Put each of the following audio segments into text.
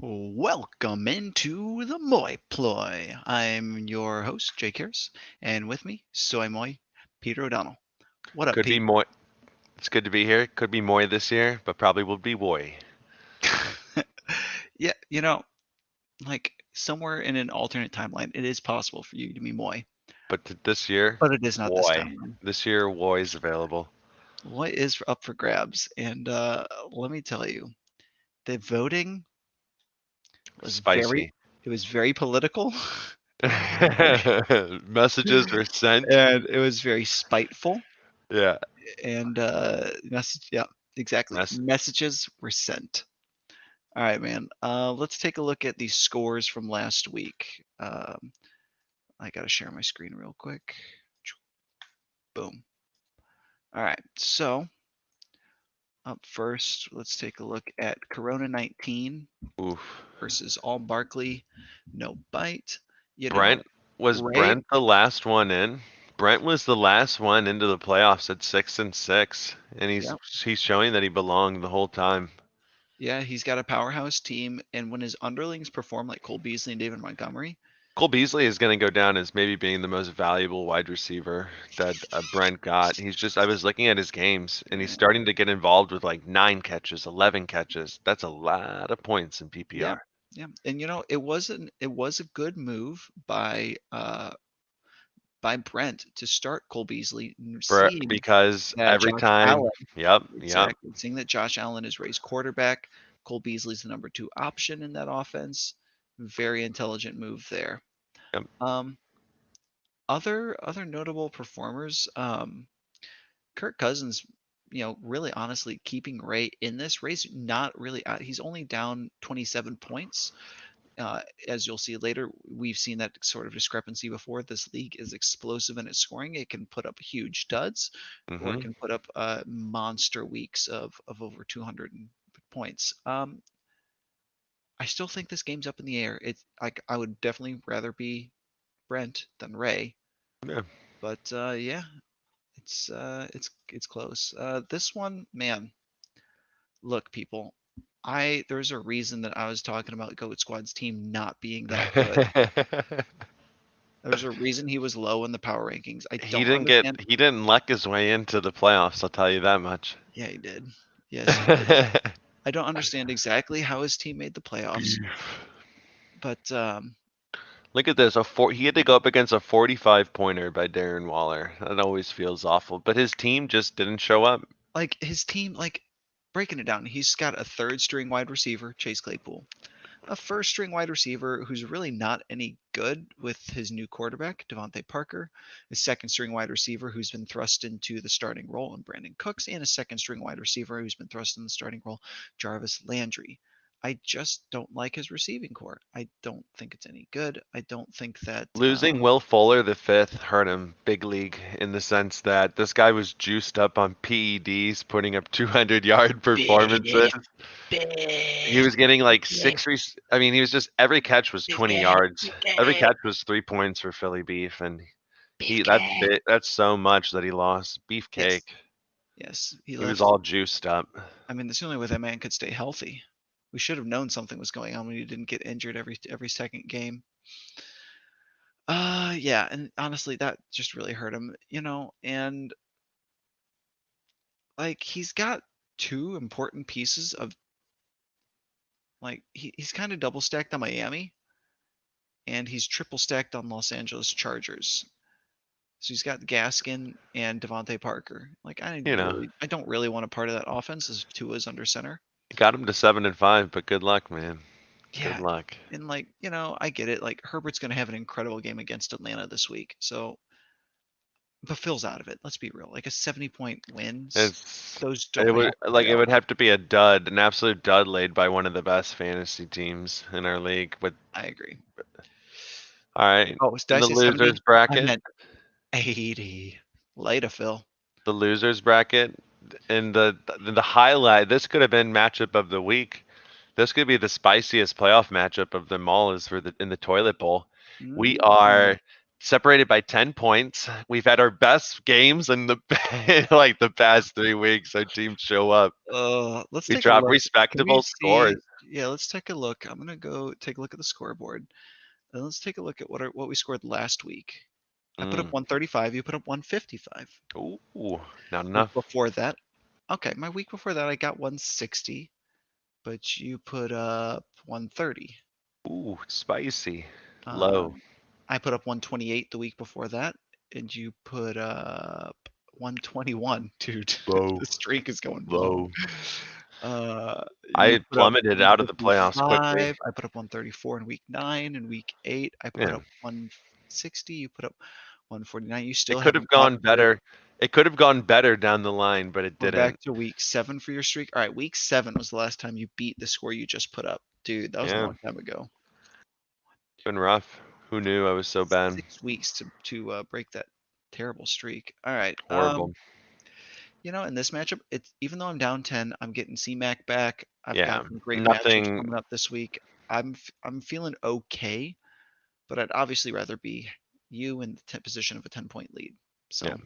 Welcome into the MOY Ploy. I'm your host, Jake Harris, and with me, Soy Moy, Peter O'Donnell. What up, Could be Pete? Moy. It's good to be here. Could be Moy this year, but probably will be Woy. Yeah, like somewhere in an alternate timeline, it is possible for you to be Moy, But this year, but it is not this Woy. timeline. This year, Woy is available. Moy is up for grabs, and let me tell you, the voting was very, Spicy. it was very political, Messages were sent. and it was very spiteful. Yeah. And yeah, exactly. Mess. Messages were sent. All right, man. Let's take a look at the scores from last week. I gotta share my screen real quick. Boom. All right. So up first, let's take a look at Corona 19 Oof. versus All Barkley. No bite. Brent was Ray. Brent the last one in. Brent was the last one into the playoffs at 6-6, and Yeah, he's showing that he belonged the whole time. yeah. He's got a powerhouse team, and when his underlings perform like Cole Beasley and David Montgomery, Cole Beasley is going to go down as maybe being the most valuable wide receiver that Brent got. I was looking at his games, and he's yeah, starting to get involved with like 9 catches, 11 catches. That's a lot of points in yeah, PPR. yeah. And it was a good move by Brent to start Cole Beasley, seeing Because that every Josh time, Allen, yep. exactly, seeing that Josh Allen is Ray's quarterback, Cole Beasley's the number two option in that offense. Very intelligent move there. Yep. Um, other notable performers, Kirk Cousins, really honestly keeping Ray in this race. Not really out. He's only down 27 points. As you'll see later, we've seen that sort of discrepancy before. This league is explosive in its scoring. It can put up huge duds, or it hmm can put up monster weeks of over 200 points. I still think this game's up in the air. It's like I would definitely rather be Brent than Ray, Yeah. but yeah, it's close. This one, man, look, people. There's a reason that I was talking about Goat Squad's team not being that good. There's a reason he was low in the power rankings. I he don't didn't get understand. he didn't luck his way into the playoffs. I'll tell you that much. Yeah, he did. Yes, he did. I don't understand exactly how his team made the playoffs, but Look at this. He had to go up against a 45 pointer by Darren Waller. That always feels awful. But his team just didn't show up. like his team, like breaking it down, he's got a third string wide receiver, Chase Claypool, a first string wide receiver who's really not any good with his new quarterback, Devontae Parker, a second string wide receiver who's been thrust into the starting role in Brandon Cooks, and a second string wide receiver who's been thrust in the starting role, Jarvis Landry. I just don't like his receiving core. I don't think it's any good. I don't think that Losing Will Fuller the fifth hurt him big league in the sense that this guy was juiced up on PEDs, putting up 200-yard performances. big, He big, was getting like big, I mean, he was just every catch was 20 big, yards. Every big, catch was 3 points for Philly Beef, and beefcake. that's so much that he lost. Yes, Beefcake. yes, he He was left. all juiced up. I mean, that's the only way that man could stay healthy. We should have known something was going on when he didn't get injured every second game. Yeah, and honestly, that just really hurt him, and like he's got two important pieces of like he's kind of double stacked on Miami and he's triple stacked on Los Angeles Chargers. So he's got Gaskin and Devontae Parker. Like You know, I don't really want a part of that offense as Tua's under center. got him to 7-5, but good luck, man. Good Yeah, luck. and like, I get it. Like Herbert's going to have an incredible game against Atlanta this week. So, but Phil's out of it. Let's be real. Like a 70-point wins, It's those it don't would happen like very it would often. have to be a dud, an absolute dud laid by one of the best fantasy teams in our league. With I agree. all right, Oh, did in I the say 70? losers I bracket, meant 80. Later, Phil. the losers bracket, in the highlight, this could have been matchup of the week. This could be the spiciest playoff matchup of them all. Is for the in the toilet bowl. We Mm. are separated by 10 points. We've had our best games in the like the past 3 weeks. Our teams show up. Let's We take a drop look. Can we respectable see? scores. Yeah, let's take a look. I'm gonna go take a look at the scoreboard. And let's take a look at what we scored last week. I put up Mm. 135. You put up 155. Ooh, not Week enough. before that, okay, my week before that I got 160, but you put up 130. Ooh, spicy. Low. Um, I put up 128 the week before that, and you put up 121. Dude, Low. the streak is going low. Low. You I put up plummeted out of the playoffs quickly. 155. I put up 134 in week 9. In week 8, I put Yeah. up 160. You put up 149. You It still could have haven't gone gotten rid. better. It could have gone better down the line, but it We're back didn't. to week 7 for your streak. All right, week 7 was the last time you beat the score you just put up. Dude, that was a Yeah, long time ago. been rough. Who knew I was so bad? 6 weeks to break that terrible streak. All right. Horrible. In this matchup, it's even though I'm down 10, I'm getting C-Mac back. I've got Yeah, some great matchups nothing. coming up this week. I'm feeling okay, but I'd obviously rather be you in the position of a 10-point lead. Yeah. So,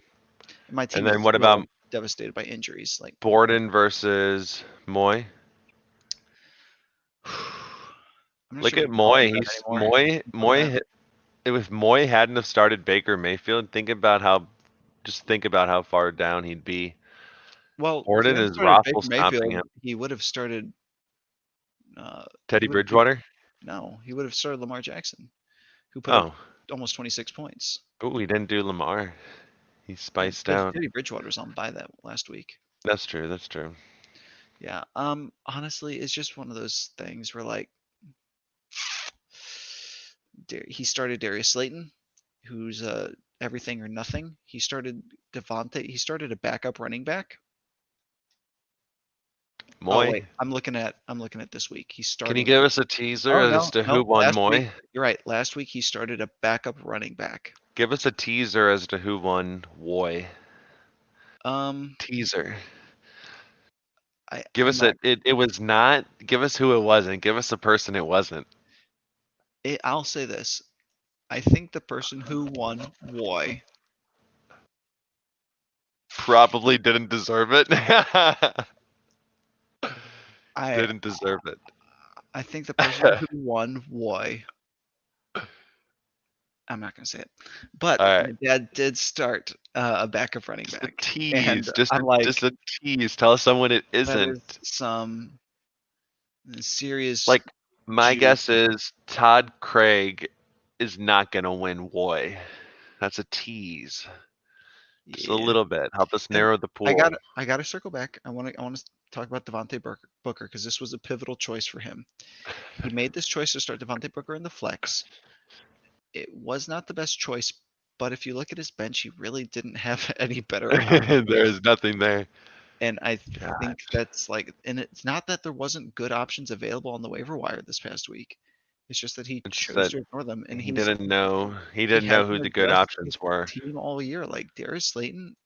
and my And team is then what still about devastated by injuries. Like, Borden versus Moy? I'm not Look sure if at we call it Moy. that He's anymore. Moy. But yeah. If Moy hadn't have started Baker Mayfield, think about how far down he'd be. Well, if he Borden hadn't is started Baker Raffle stomping Mayfield, him. he would have started. Teddy He would have beat. Bridgewater. No, he would have started Lamar Jackson, who put up Oh, almost 26 points. ooh, he didn't do Lamar. He's Yeah, spiced out. Teddy Bridgewater's on by that last week. That's true. That's true. Yeah. Honestly, it's just one of those things where like he started Darius Slayton, who's everything or nothing. He started Devontae. He started a backup running back. Oh Moy, wait, I'm looking at this week. He's can you starting. give us a teaser Oh as no, to who no. won Last week, Moy? you're right. Last week he started a backup running back. Give us a teaser as to who won Woy. Um, Teaser. I Give I'm us not. it was not. Give us who it wasn't. Give us the person it wasn't. I'll say this. I think the person who won Woy. Probably didn't deserve it. I Didn't deserve it. I think the person who won Woy. I'm not gonna say it, but All right. my dad did start a backup running Just a back, and tease. I'm like, Just a tease. Tell us someone it that is isn't. some serious Like my juice. guess is Todd Craig is not gonna win Woy. That's a tease. Just a Yeah. little bit. Help us And narrow the I got pool. I got to circle back. I want to talk about Devontae Booker because this was a pivotal choice for him. He made this choice to start Devontae Booker in the flex. It was not the best choice, but if you look at his bench, he really didn't have any better There options. is nothing there. And I think Gosh. that's like, and it's not that there wasn't good options available on the waiver wire this past week. It's just that he It's just chose that to ignore them, and he didn't know he who hasn't the good addressed his options were. team all year. Like Darius Slayton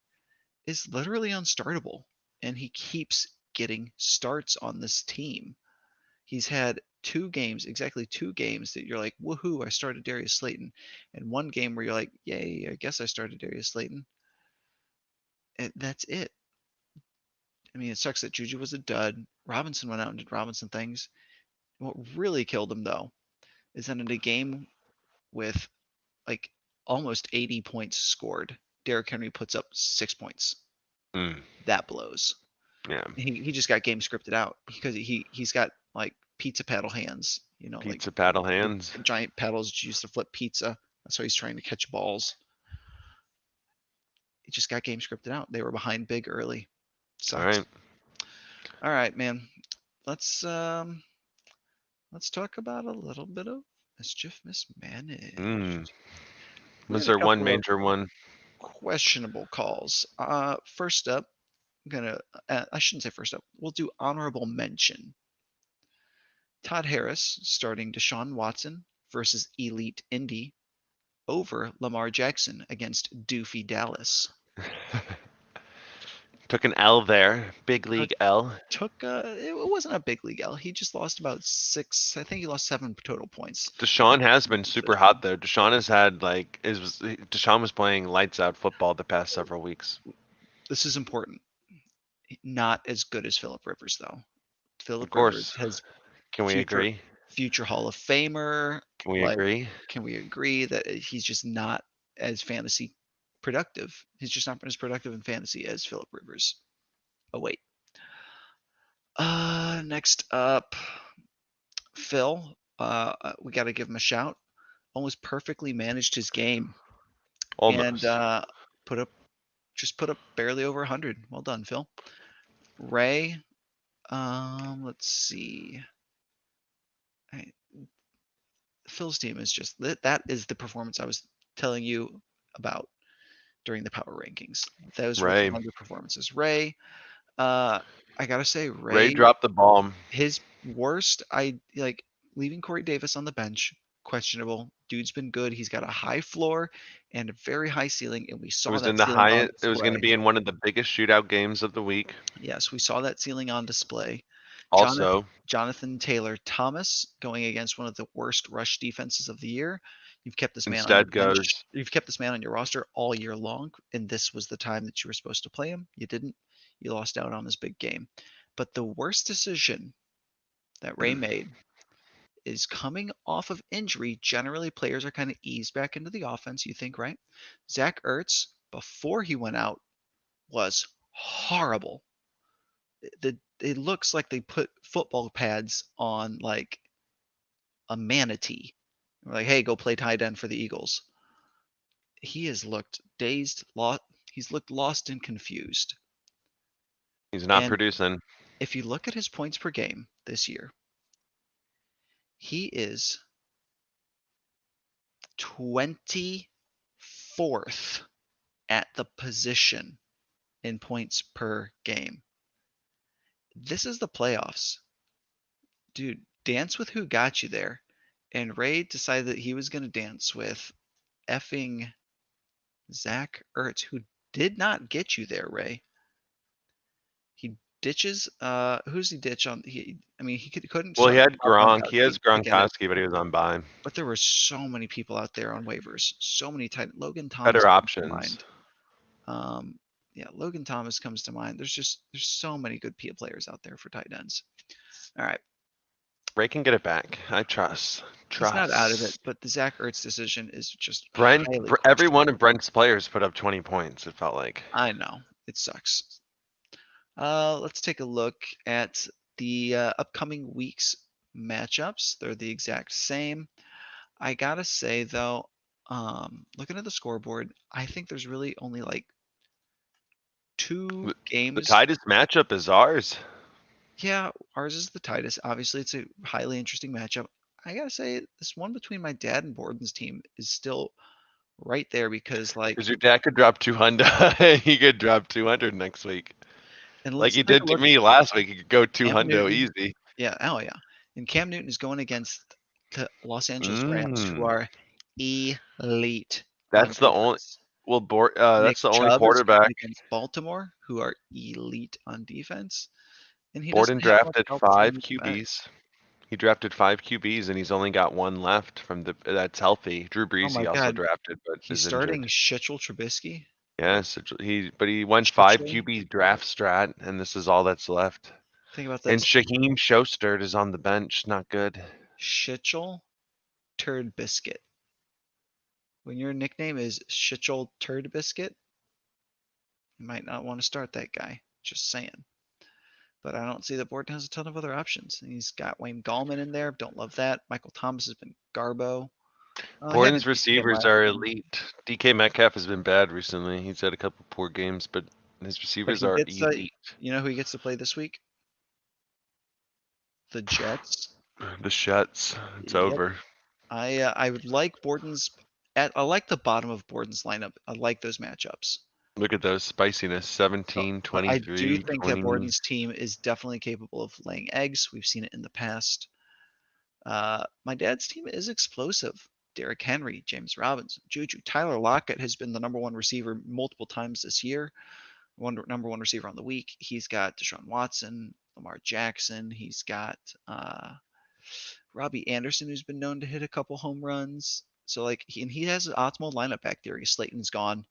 is literally unstartable, and he keeps getting starts on this team. He's had 2 games, exactly 2 games that you're like, woohoo, I started Darius Slayton, and 1 game where you're like, yay, I guess I started Darius Slayton. And that's it. I mean, it sucks that Juju was a dud. Robinson went out and did Robinson things. What really killed him though is that in a game with like almost 80 points scored, Derrick Henry puts up 6 points. Mm, That blows. yeah. He just got game scripted out because he's got like pizza paddle hands, like Pizza paddle the hands. giant paddles used to flip pizza. That's how he's trying to catch balls. He just got game scripted out. They were behind big early. All Sucks. right. All right, man. Let's um let's talk about a little bit of mischief Mm. mismanaged. We Was had a there one couple of major one? questionable calls. First up, I'm gonna I shouldn't say first up. We'll do honorable mention. Todd Harris starting Deshaun Watson versus Elite Indy over Lamar Jackson against Doofy Dallas. Took an L there. Big Uh, league L. it wasn't a big league L. He just lost about 6. I think he lost 7 total points. Deshaun has been super hot though. Deshaun has had Deshaun was playing lights out football the past several weeks. This is important. Not as good as Philip Rivers though. Of Philip Rivers course. has Can we future agree? future Hall of Famer. Can we Like, agree? can we agree that he's just not as fantasy productive? He's just not as productive in fantasy as Philip Rivers. Oh wait. Next up, Phil. We got to give him a shout. Almost perfectly managed his game and Almost. put up put up barely over 100. Well done, Phil. Ray. Let's see. I, Phil's team is just that is the performance I was telling you about during the power rankings. Those were the Ray. underperformances. Ray, uh, I gotta say, Ray Ray, dropped the bomb. his worst, I like leaving Corey Davis on the bench, questionable. Dude's been good. He's got a high floor and a very high ceiling, and we It saw was in that the ceiling on highest. It was going to display. be in one of the biggest shootout games of the week. Yes, we saw that ceiling on display. Jonathan Also, Jonathan Taylor Thomas going against one of the worst rush defenses of the year. You've kept this man on your instead bench. goes. You've kept this man on your roster all year long, and this was the time that you were supposed to play him. You didn't. You lost out on this big game. But the worst decision that Ray made is coming off of injury. Generally, players are kind of eased back into the offense, you think, right? Zach Ertz, before he went out, was horrible. It looks like they put football pads on like a manatee. We're like, hey, go play tight end for the Eagles. He has looked dazed, lost. He's looked lost and confused. He's not And producing. if you look at his points per game this year, he is 24th at the position in points per game. This is the playoffs. Dude, dance with who got you there. And Ray decided that he was going to dance with effing Zach Ertz, who did not get you there, Ray. He ditches. Who's he ditch on? Couldn't Well, he start had Rob Gronk. He has Gronkowski. I get it, Gronkowski, but he was on bye. but there were so many people out there on waivers. So many tight. Logan Thomas Better comes to options. mind. Um, yeah, Logan Thomas comes to mind. There's so many good players out there for tight ends. All right, Ray can get it back. I trust. he's not out of it, Trust. but the Zach Ertz decision is just Brent. highly Every one questionable. of Brent's players put up 20 points. It felt like. I know it sucks. Let's take a look at the upcoming week's matchups. They're the exact same. I gotta say though, looking at the scoreboard, I think there's really only like two The games. tightest matchup is ours. Yeah, ours is the tightest. Obviously, it's a highly interesting matchup. I gotta say, this one between my dad and Borden's team is still right there because, like, Because your dad could drop 200. He could drop 200 next week. and Like let's he take a did to look. me last week. He could go Cam 200 Newton, easy. yeah, oh yeah, and Cam Newton is going against the Los Angeles Rams, who Mm. are elite on That's the only. defense. Well, Nick that's the only Chubb is going quarterback. against Baltimore, who are elite on defense, and he Borden doesn't have much drafted help from 5 his QBs. He drafted 5 QBs, and he's only got one left from the that's healthy. Drew Oh Brees my he also God, drafted, but he's is starting injured. Schitchel Trubisky. Yes, he went 5 Schitchel, QB draft strat, and this is all that's left. think about And this. Shaheem Shostert is on the bench. Not good. Schitchel Turd Biscuit. When your nickname is Schitchel Turd Biscuit, you might not want to start that guy. Just saying. But I don't see that Borden has a ton of other options. He's got Wayne Gallman in there. Don't love that. Michael Thomas has been Garbo. He had a Borden's decent game receivers last are game, elite. DK Metcalf has been bad recently. He's had a couple poor games, but his but receivers he are gets elite. you know who he gets to play this week? The Jets. The Shuts. It's Yep. over. I would like Borden's. I like the bottom of Borden's lineup. I like those matchups. Look at those spiciness. So, 17, but I do 23, think that 20. Borden's team is definitely capable of laying eggs. We've seen it in the past. My dad's team is explosive. Derrick Henry, James Robinson, Juju, Tyler Lockett has been the number one receiver multiple times this year. Number one receiver on the week. He's got Deshaun Watson, Lamar Jackson. He's got Robbie Anderson, who's been known to hit a couple home runs. So like he has an optimal lineup back there. Slayton's gone.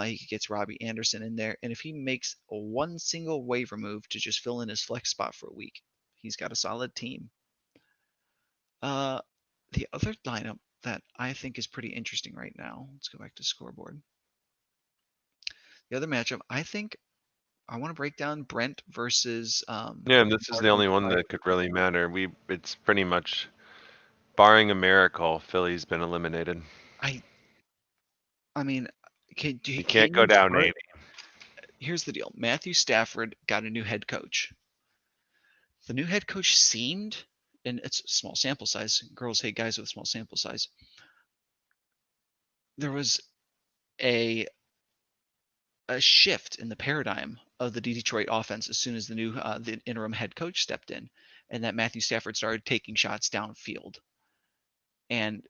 He gets Robbie Anderson in there, and if he makes one single waiver move to just fill in his flex spot for a week, he's got a solid team. Uh, the other lineup that I think is pretty interesting right now. Let's go back to scoreboard. The other matchup, I think I want to break down Brent versus Yeah, and this is the Cardinals only one Fire. that could really matter. It's pretty much, barring a miracle, Philly's been eliminated. I I mean, You can't can go you down start? 80. Here's the deal. Matthew Stafford got a new head coach. The new head coach seemed, and it's a small sample size. Girls hate guys with small sample size. There was a a shift in the paradigm of the Detroit offense as soon as the interim head coach stepped in, and that Matthew Stafford started taking shots downfield. And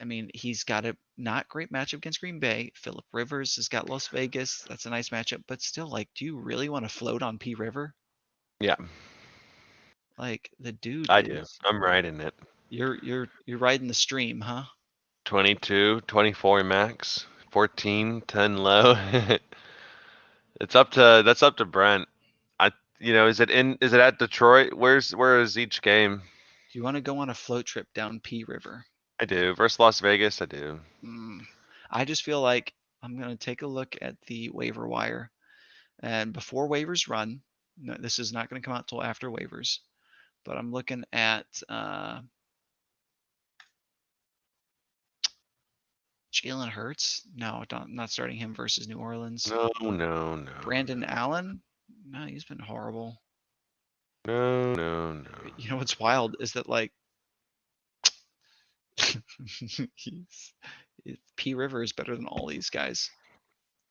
I mean, he's got a not great matchup against Green Bay. Philip Rivers has got Las Vegas. That's a nice matchup, but still, like, do you really want to float on P River? Yeah, Like, the dude I do. is I'm riding it. you're riding the stream, huh? 22, 24 max, 14, 10 low. That's up to Brent. I is it at Detroit? Where is each game? Do you want to go on a float trip down P River? I do. Versus Las Vegas, I do. Mm. I just feel like I'm gonna take a look at the waiver wire, and before waivers run, no, this is not gonna come out till after waivers, but I'm looking at Jalen Hurts. No, not starting him versus New Orleans. No, no, no, Brandon Allen. No, he's been horrible. no, no, no. You know what's wild is that like he's P River is better than all these guys,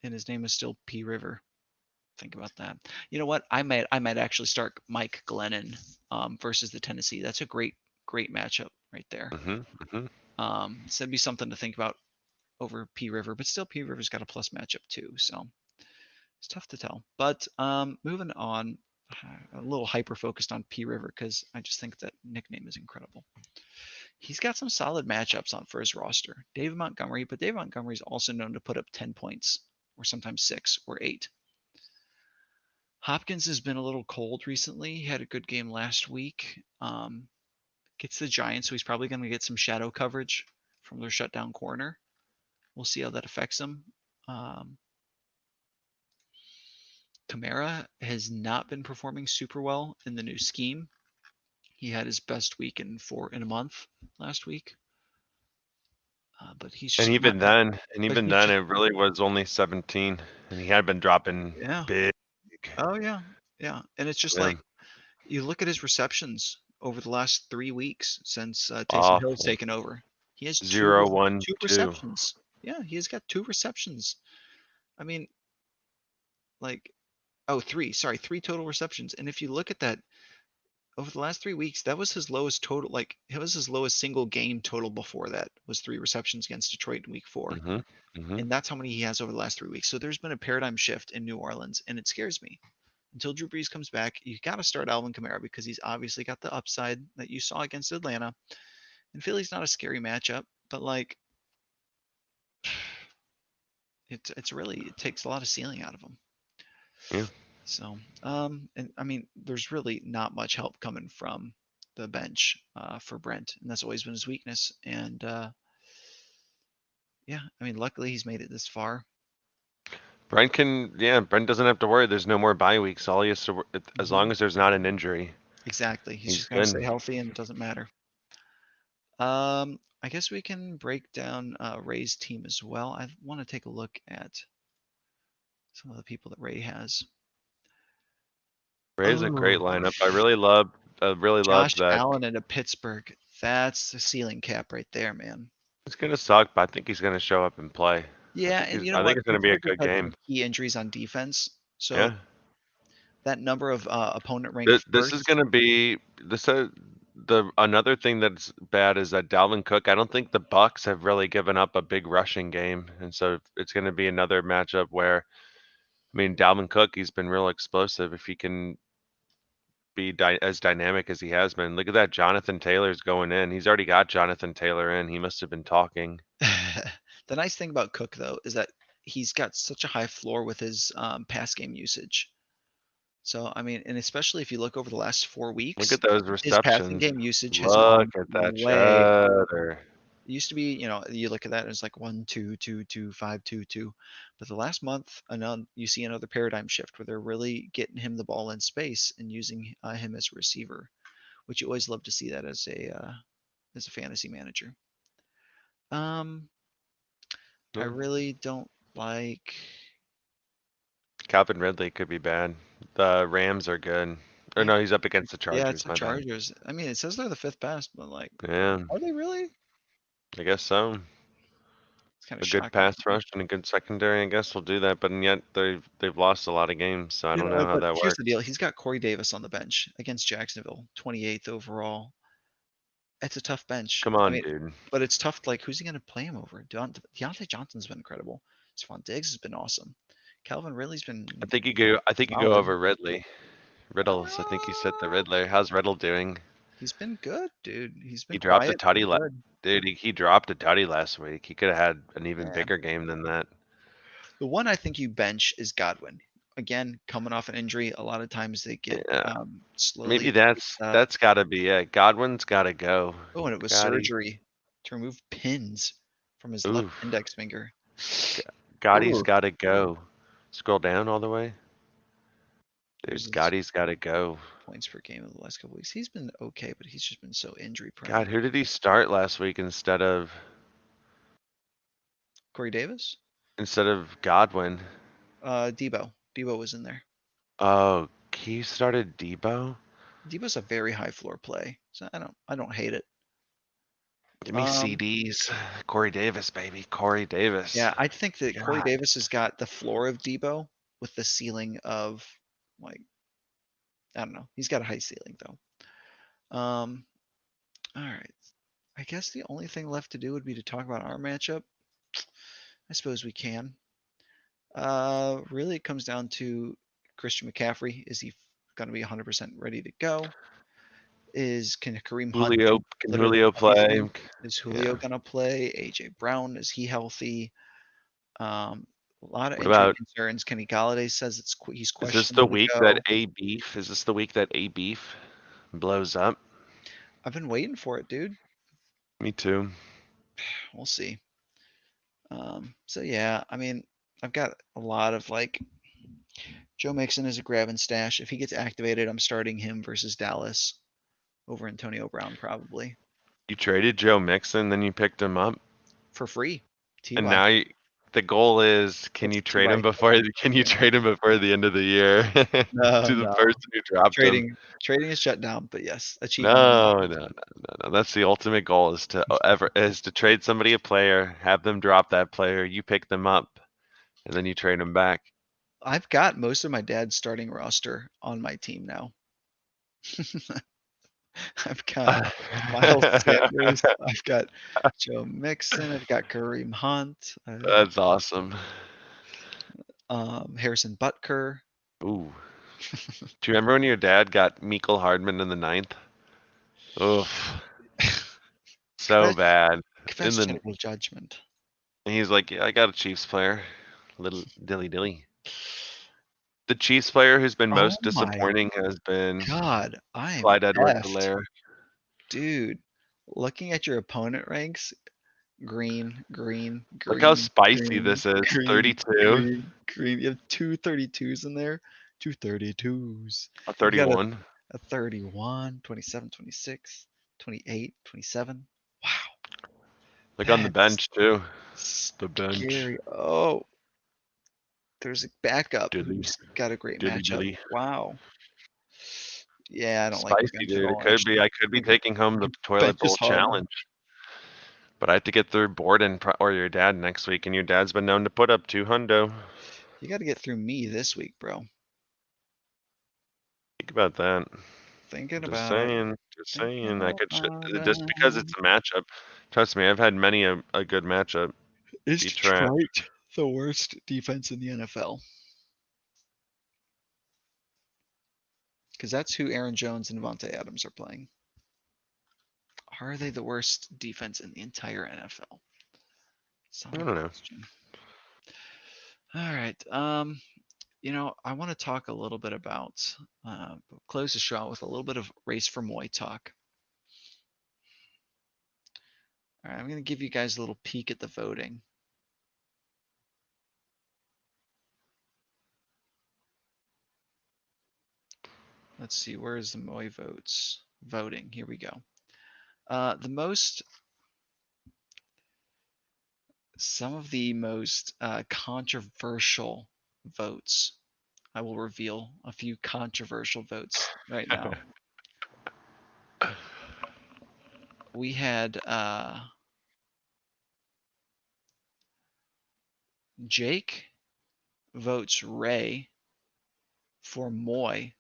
and his name is still P River. Think about that. You know what? I might actually start Mike Glennon versus the Tennessee. That's a great matchup right there. Mhm, mhm. So that'd be something to think about over P River, but still P River's got a plus matchup too. So it's tough to tell. But moving on, a little hyper focused on P River because I just think that nickname is incredible. He's got some solid matchups on for his roster. David Montgomery, but David Montgomery is also known to put up 10 points or sometimes 6 or 8. Hopkins has been a little cold recently. He had a good game last week. Gets the Giants, so he's probably going to get some shadow coverage from their shutdown corner. We'll see how that affects him. Um, Kamara has not been performing super well in the new scheme. He had his best week in a month last week, but he's And just not. even then, and But even he's then, just it really was only 17, and he had been dropping yeah. big. Oh yeah, yeah. And it's just like Yeah, you look at his receptions over the last 3 weeks since Taysom Hill's awful. taken over. He has 0, 1, two 2. receptions. Yeah, he has got 2 receptions. I mean, like, oh, three. Sorry, 3 total receptions. And if you look at that over the last 3 weeks, that was his lowest total. Like, it was his lowest single game total before that was 3 receptions against Detroit in Week 4, Mhm, mhm. and that's how many he has over the last 3 weeks. So there's been a paradigm shift in New Orleans, and it scares me. Until Drew Brees comes back, you got to start Alvin Kamara because he's obviously got the upside that you saw against Atlanta. And Philly's not a scary matchup, but like it's really it takes a lot of ceiling out of him. Yeah. So and I mean there's really not much help coming from the bench for Brent, and that's always been his weakness. And yeah, I mean luckily he's made it this far. Brent doesn't have to worry. There's no more bye weeks. All he has to, as Hmm. long as there's not an injury, Exactly, he's he's just got to good. stay healthy, and it doesn't matter. I guess we can break down Ray's team as well. I want to take a look at some of the people that Ray has. Ray's a great Oh, lineup. I really love Josh that. Allen into Pittsburgh. That's the ceiling cap right there, man. It's gonna suck, but I think he's gonna show up and play. I Yeah, think and he's. you know I think what? it's gonna be a Pittsburgh has good had some game. key injuries on defense, so Yeah. that number of opponent ranked This is first. gonna be this. The another thing that's bad is that Dalvin Cook. I don't think the Bucks have really given up a big rushing game, and so it's gonna be another matchup where. I mean, Dalvin Cook, he's been real explosive. If he can be as dynamic as he has been. Look at that, Jonathan Taylor's going in. He's already got Jonathan Taylor in. He must have been talking. The nice thing about Cook though is that he's got such a high floor with his pass game usage. So, I mean, and especially if you look over the last 4 Look weeks, at those his passing receptions. game usage has Look gone at that way up. cheddar. It used to be, you look at that, and it's like 1, 2, 2, 2, 5, 2, 2. But the last month, you see another paradigm shift where they're really getting him the ball in space and using him as a receiver, which you always love to see that as a fantasy manager. Um, I No. really don't like. Calvin Ridley could be bad. The Rams are good. Or Yeah, no, he's up against the yeah, it's Chargers, the my bad. Chargers. I mean, it says they're the fifth best, but like, Yeah, are they really? I guess so. It's kind of A good shocking pass to me. rush and a good secondary, I guess, will do that. But yet they've lost a lot of games, so I don't know how But that here's the deal. works. He's got Corey Davis on the bench against Jacksonville, 28th overall. It's a tough bench. Come I on, mean, dude. but it's tough. Like, who's he going to play him over? Deontay Johnson's been incredible. Stephon Diggs has been awesome. Calvin Ridley's been I think you go solid. over Ridley. Riddles. I think you said the Uh, Riddler. How's Riddle doing? he's been good, dude. He's He been dropped a quiet tutty but la good. Dude, he dropped a tutty last week. He could have had an even Yeah. bigger game than that. The one I think you bench is Godwin. Again, coming off an injury, a lot of times they get Yeah. Maybe slowly picked that's up. that's gotta be it. Godwin's gotta go. Oh, and it was Gotti. surgery to remove pins from his left Oof. index finger. Gotti's Ooh. gotta go. Scroll down all the way. Here's Dude, his Gotti's gotta go. points per game of the last couple weeks. He's been okay, but he's just been so injury prone. God, who did he start last week Corey Davis? instead of Godwin? Debo. Debo was in there. Oh, he started Debo? Debo's a very high floor play, so I don't hate it. Give me Um, CDs. Corey Davis, baby. Corey Davis. yeah, I think that Corey God. Davis has got the floor of Debo with the ceiling of like I don't know. He's got a high ceiling though. All right. I guess the only thing left to do would be to talk about our matchup. I suppose we can. Really, it comes down to Christian McCaffrey. Is he going to be 100% ready to go? Can Kareem Hunt Julio, do can literally Julio play? everything? Is Julio Yeah. going to play? AJ Brown, is he healthy? A lot of What injury about, concerns. Kenny Galladay says he's is this the questionable to week that go. Is this the week that A Beef blows up? I've been waiting for it, dude. Me too. We'll see. So yeah, I mean, I've got a lot of like Joe Mixon is a grab and stash. If he gets activated, I'm starting him versus Dallas over Antonio Brown probably You traded Joe Mixon, then you picked him up, for free. and Ty, now the goal is, it's Ty. can you Yeah. trade him before the end of the year No, to the no. person who dropped him? Trading is shut down, but yes, achievement No, no, unlocked. no, no, no. That's the ultimate goal is to trade somebody a player, have them drop that player, you pick them up, and then you trade them back. I've got most of my dad's starting roster on my team now. I've got Miles Sanders. I've got Joe Mixon. I've got Kareem Hunt. That's awesome. Harrison Butker. Ooh. Do you remember when your dad got Mecole Hardman in the ninth? Oof. So bad. In the Questionable judgment. and he's like, yeah, I got a Chiefs player. Little dilly dilly. The Chiefs player who's been Oh most my disappointing has been God, I am Clyde effed. Edwards-Helaire. Dude, looking at your opponent ranks, green, green, Look how green, spicy green, this is. green, 32, green, green. You have two 32s in there. Two 32s. a You've got a, 31. a 31, 27, 26, 28, 27. Wow, Look on the that's bench too. The bench. scary. Oh, there's a backup Dilly, who's got a great dilly, matchup. dilly. Wow. Yeah, I don't like the Spicy, bench at dude. It all, could be. actually. I could I be think taking home the toilet bench is bowl hard. challenge, but I have to get through Borden or your dad next week, and your dad's been known to put up 2 hundo. You got to get through me this week, bro. Think about that. Thinking Just about it. saying. Just Thinking saying. about Just because it's it. a matchup. Trust me, I've had many a good matchup Is be trash. Detroit the worst defense in the NFL? Because that's who Aaron Jones and Devontae Adams are playing. Are they the worst defense in the entire NFL? I Solid don't know. question. All right. I want to talk a little bit about, close the show out with a little bit of race for Moy talk. All right, I'm going to give you guys a little peek at the voting. Let's see, where is the Moy votes? Voting, here we go. Some of the most controversial votes. I will reveal a few controversial votes right now. We had Jake votes Ray for Moy,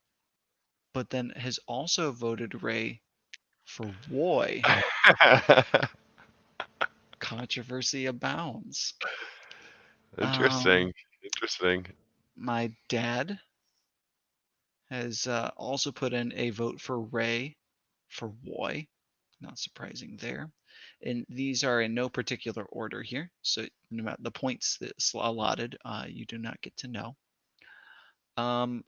but then has also voted Ray for Woy. Controversy abounds. Um, Interesting. Interesting. my dad has also put in a vote for Ray for Woy. Not surprising there. And these are in no particular order here. So no matter the points that's allotted, you do not get to know.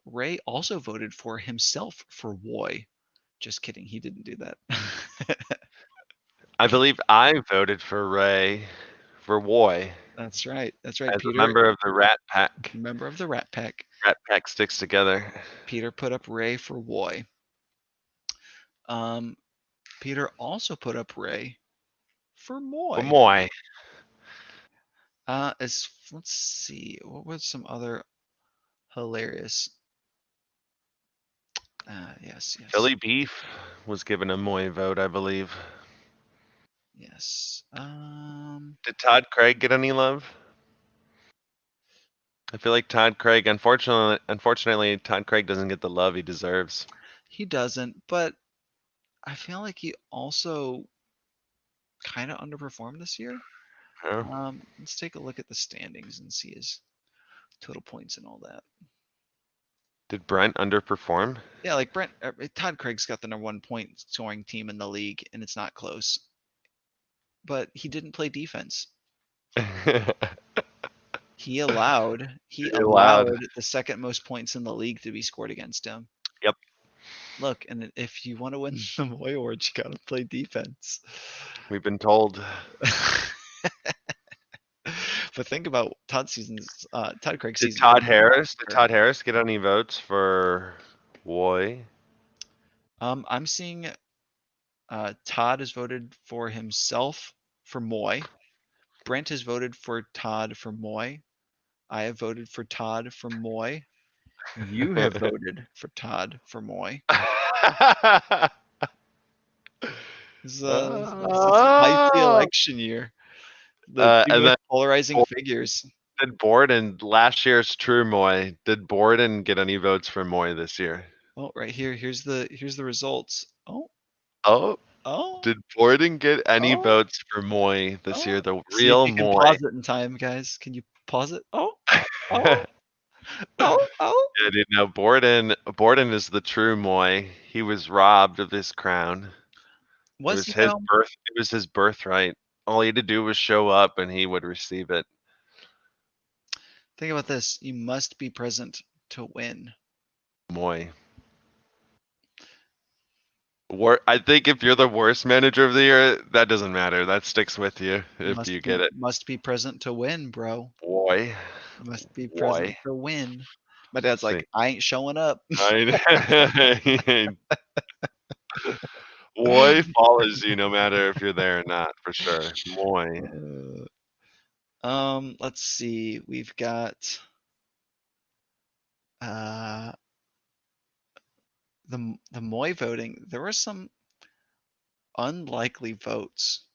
Ray also voted for himself for Woy. Just kidding, he didn't do that. I believe I voted for Ray for Woy That's right. That's right. as a Peter, member of the Rat Pack. member of the Rat Pack. Rat Pack sticks together. Peter put up Ray for Woy. Um, Peter also put up Ray for For Moy. Moy. Let's see, what was some other hilarious? Yes, Philly Beef was given a Moy vote, I believe. yes. Did Todd Craig get any love? I feel like Todd Craig, unfortunately, Todd Craig doesn't get the love he deserves. He doesn't, but I feel like he also kind of underperformed this year. Huh? Let's take a look at the standings and see his total points and all that. Did Brent underperform? Yeah, like Todd Craig's got the number 1 point scoring team in the league, and it's not close. But he didn't play defense. He allowed Loud. the second most points in the league to be scored against him. Yep. Look, and if you want to win the Moy Award, you gotta play defense. We've been told. But think about Todd Craig's Did season. Todd Harris? Did Todd Harris get any votes for Woy? I'm seeing Todd has voted for himself for Moy. Brent has voted for Todd for Moy. I have voted for Todd for Moy. You have voted for Todd for Moy. This is a spicy election year. The two And most then polarizing figures. did Borden last year's true Moy? Did Borden get any votes for Moy this year? Oh, right here. Here's the results. Oh, Oh, oh, did Borden get any oh, votes for Moy this year? oh. The See if real you can Moy. pause it in time, guys. Can you pause it? Oh, oh, oh, oh. Yeah, dude, no, Borden is the true Moy. He was robbed of his crown. It Was was he his though? it was his birthright. All he had to do was show up and he would receive it. Think about this. You must be present to win. Moy. I think if you're the worst manager of the year, that doesn't matter. That sticks with you if you get it. Must be present to win, bro. Boy. Must be Boy. present to win. My dad's See. like, I ain't showing up. Boy follows you no matter if you're there or not, for sure. Moy. Let's see. We've got uh the Moy voting. There were some unlikely votes.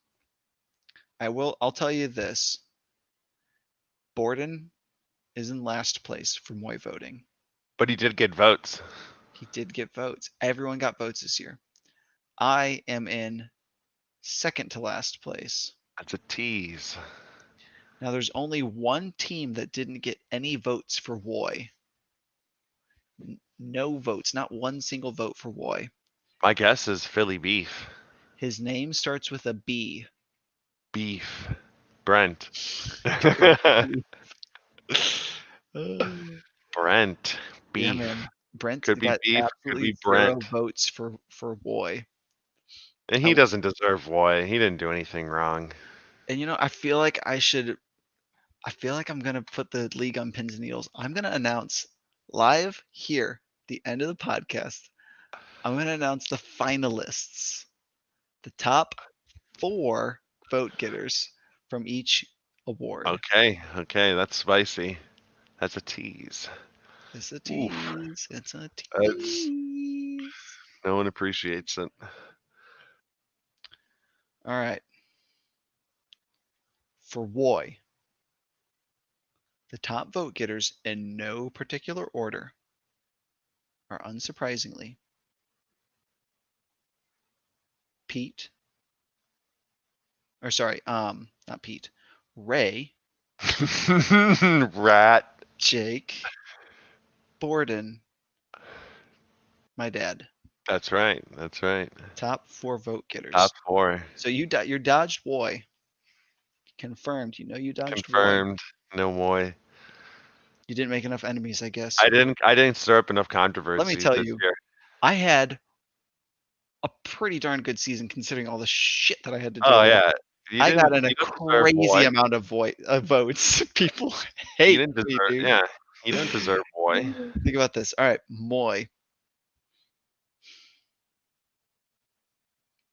I'll tell you this. Borden is in last place for Moy voting. But he did get votes. He did get votes. Everyone got votes this year. I am in second to last place. That's a tease. Now there's only one team that didn't get any votes for Woy. No votes, not one single vote for Woy. My guess is Philly Beef. His name starts with a B. Beef. Brent. Brent. Yeah, Beef. man. Brent Could be got beef, could absolutely be 0 Brent. votes for Woy. And I he w doesn't deserve Roy. He didn't do anything wrong. And I feel like I'm gonna put the league on pins and needles. I'm gonna announce live here, the end of the podcast. I'm gonna announce the finalists, the top 4 vote getters from each award. Okay, okay, that's spicy. That's a tease. It's a Oof. tease. It's a That's tease. no one appreciates it. All right. For Woy, the top vote getters in no particular order are unsurprisingly Pete, or sorry, not Pete, Ray, Rat. Jake, Borden, my dad. That's right. That's right. Top 4 vote Top getters. 4. So you dodged Woy. Confirmed. You know you dodged Woy. Confirmed. No Moy. You didn't make enough enemies, I guess. I didn't stir up enough Let me controversy tell this you, year. I had a pretty darn good season considering all the shit that I had to deal Oh with. yeah. I got in a You don't deserve crazy Moy. amount of votes. People You hate didn't me, deserve dude. yeah. You don't deserve Moy. Think about this. All right, Moy.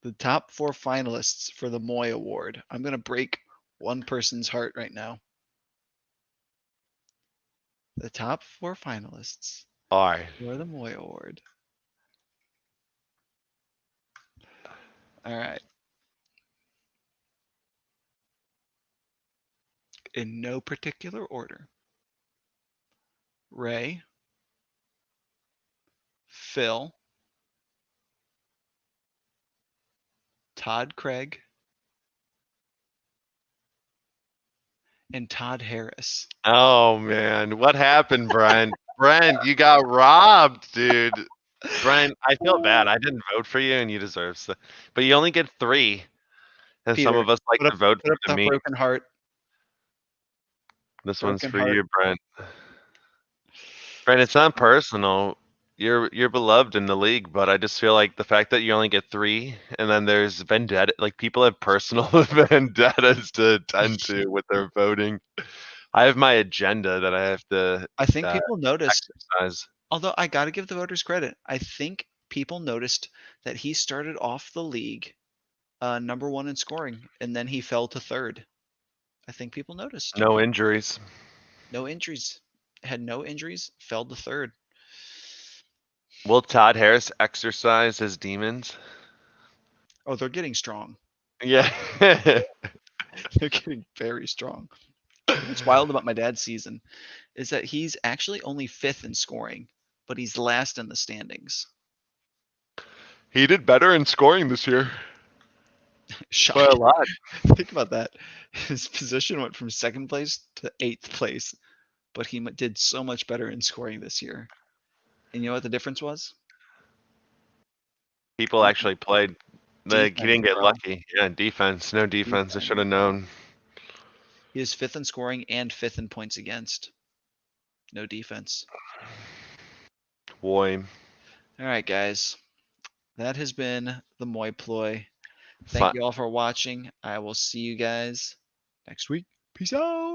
The top 4 finalists for the Moy Award. I'm going to break one person's heart right now. The top 4 finalists Alright. for the Moy Award. All right. In no particular order. Ray, Phil, Todd Craig, and Todd Harris. Oh man. What happened, Brent? Brent, you got robbed, dude. Brent, I feel bad. I didn't vote for you and you deserve so but you only get 3. And some Peter, of us like put up to vote put for up the the meme. broken heart. This one's Broken for heart. you, Brent. Brent, it's not personal. You're beloved in the league, but I just feel like the fact that you only get 3, and then there's vendetta. Like people have personal vendettas to attend to with their voting. I have my agenda that I have to I think uh, people noticed, exercise. although I got to give the voters credit. I think people noticed that he started off the league number 1 in scoring, and then he fell to 3rd. I think people noticed. No injuries. No injuries. Had no injuries, fell to 3rd. Will Todd Harris exercise his demons? Oh, they're getting strong. Yeah. They're getting very strong. What's wild about my dad's season is that he's actually only 5th in scoring, but he's last in the standings. He did better in scoring this year by a Shocking. lot. Think about that. His position went from 2nd place to 8th place, but he did so much better in scoring this year. And you know what the difference was? People actually played. Like he Defense, didn't get bro. lucky. Yeah, defense. No defense. I Defense. should have known. He is 5th in scoring and 5th in points against. No defense. Boy. All right, guys. That has been the Moi Ploy. Thank Fun. you all for watching. I will see you guys next week. Peace out.